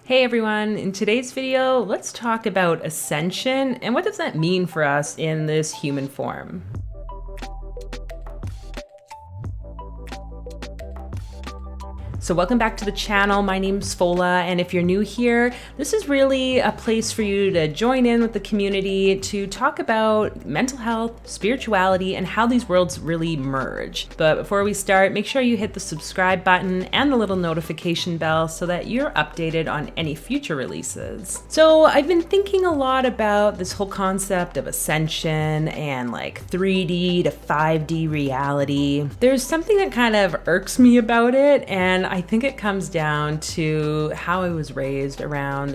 Hey everyone, in today's video, let's talk about ascension and what does that mean for us in this human form. So welcome back to the channel. My name's Fola, and if you're new here, this is really a place for you to join in with the community to talk about mental health, spirituality, and how these worlds really merge. But before we start, make sure you hit the subscribe button and the little notification bell so that you're updated on any future releases. So I've been thinking a lot about this whole concept of ascension and like 3D to 5D reality. There's something that kind of irks me about it, and I think it comes down to how I was raised around,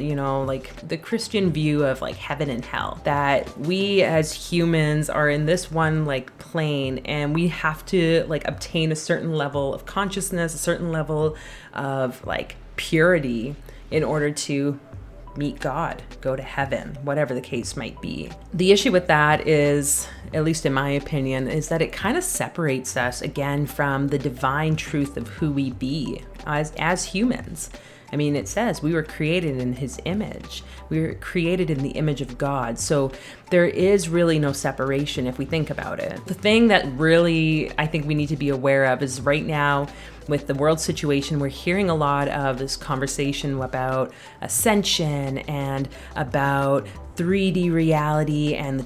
like the Christian view of like heaven and hell, that we as humans are in this one like plane and we have to like obtain a certain level of consciousness, a certain level of like purity in order to meet God, go to heaven, whatever the case might be. The issue with that is, at least in my opinion, is that it kind of separates us again from the divine truth of who we be as humans. I mean, it says we were created in his image. We were created in the image of God. So there is really no separation if we think about it. The thing that really I think we need to be aware of is right now with the world situation, we're hearing a lot of this conversation about ascension and about 3D reality and the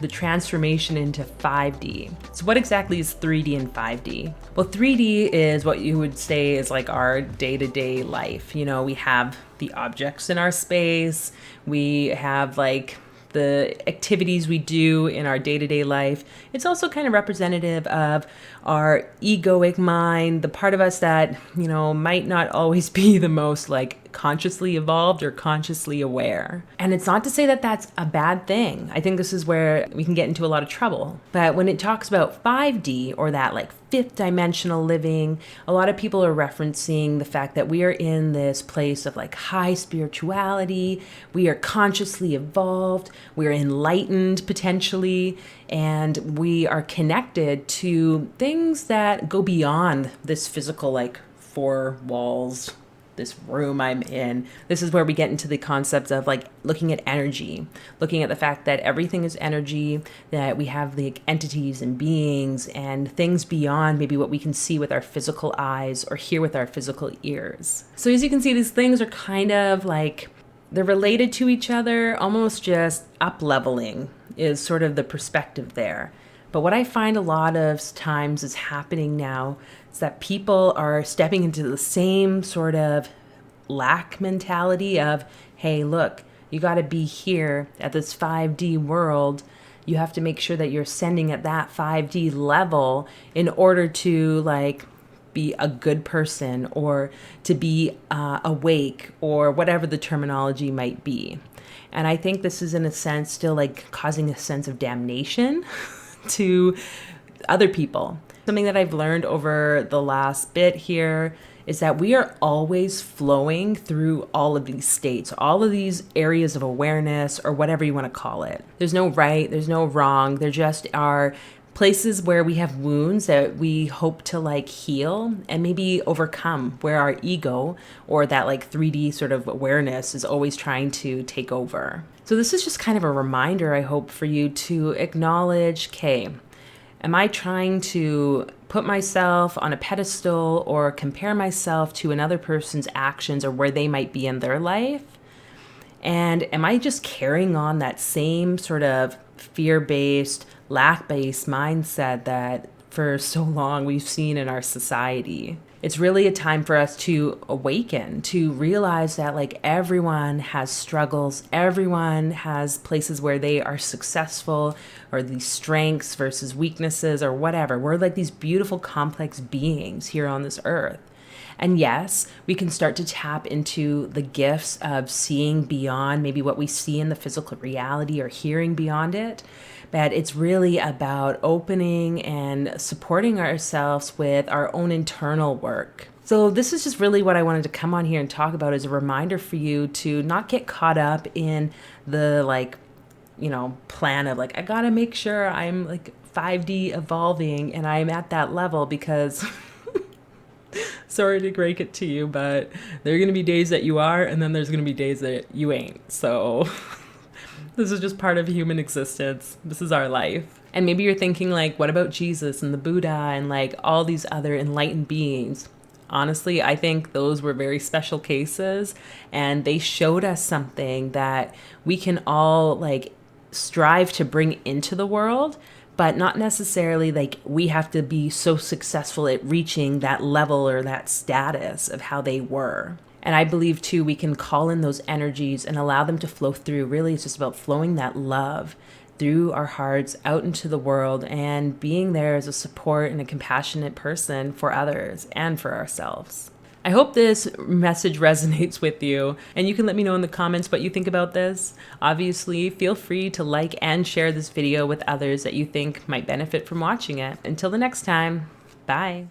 transformation into 5D. So what exactly is 3D and 5D? Well, 3D is what you would say is like our day-to-day life. We have the objects in our space. We have like the activities we do in our day-to-day life. It's also kind of representative of our egoic mind, the part of us that, might not always be the most like consciously evolved or consciously aware. And it's not to say that that's a bad thing. I think this is where we can get into a lot of trouble. But when it talks about 5D or that like fifth dimensional living, a lot of people are referencing the fact that we are in this place of like high spirituality. We are consciously evolved. We're enlightened potentially. And we are connected to things that go beyond this physical, like four walls, this room I'm in. This is where we get into the concept of like looking at energy, looking at the fact that everything is energy, that we have the entities and beings and things beyond maybe what we can see with our physical eyes or hear with our physical ears. So as you can see, these things are kind of like, they're related to each other, almost just up-leveling is sort of the perspective there. But what I find a lot of times is happening now is that people are stepping into the same sort of lack mentality of, hey, look, you got to be here at this 5D world. You have to make sure that you're ascending at that 5D level in order to like be a good person or to be awake or whatever the terminology might be. And I think this is in a sense still like causing a sense of damnation to other people. Something that I've learned over the last bit here is that we are always flowing through all of these states, all of these areas of awareness or whatever you want to call it. There's no right, there's no wrong. There just are places where we have wounds that we hope to like heal and maybe overcome, where our ego or that like 3D sort of awareness is always trying to take over. So this is just kind of a reminder, I hope, for you to acknowledge, okay, am I trying to put myself on a pedestal or compare myself to another person's actions or where they might be in their life? And am I just carrying on that same sort of fear-based, lack-based mindset that for so long we've seen in our society? It's really a time for us to awaken, to realize that like everyone has struggles, everyone has places where they are successful or these strengths versus weaknesses or whatever. We're like these beautiful, complex beings here on this earth. And yes, we can start to tap into the gifts of seeing beyond maybe what we see in the physical reality or hearing beyond it. But it's really about opening and supporting ourselves with our own internal work. So this is just really what I wanted to come on here and talk about as a reminder for you to not get caught up in the plan of like, I gotta make sure I'm like 5D evolving and I'm at that level because Sorry to break it to you, but there are going to be days that you are, and then there's going to be days that you ain't. So this is just part of human existence. This is our life. And maybe you're thinking like, what about Jesus and the Buddha and like all these other enlightened beings? Honestly, I think those were very special cases, and they showed us something that we can all like strive to bring into the world, but not necessarily like we have to be so successful at reaching that level or that status of how they were. And I believe too, we can call in those energies and allow them to flow through. Really, it's just about flowing that love through our hearts out into the world and being there as a support and a compassionate person for others and for ourselves. I hope this message resonates with you, and you can let me know in the comments what you think about this. Obviously, feel free to like and share this video with others that you think might benefit from watching it. Until the next time, bye.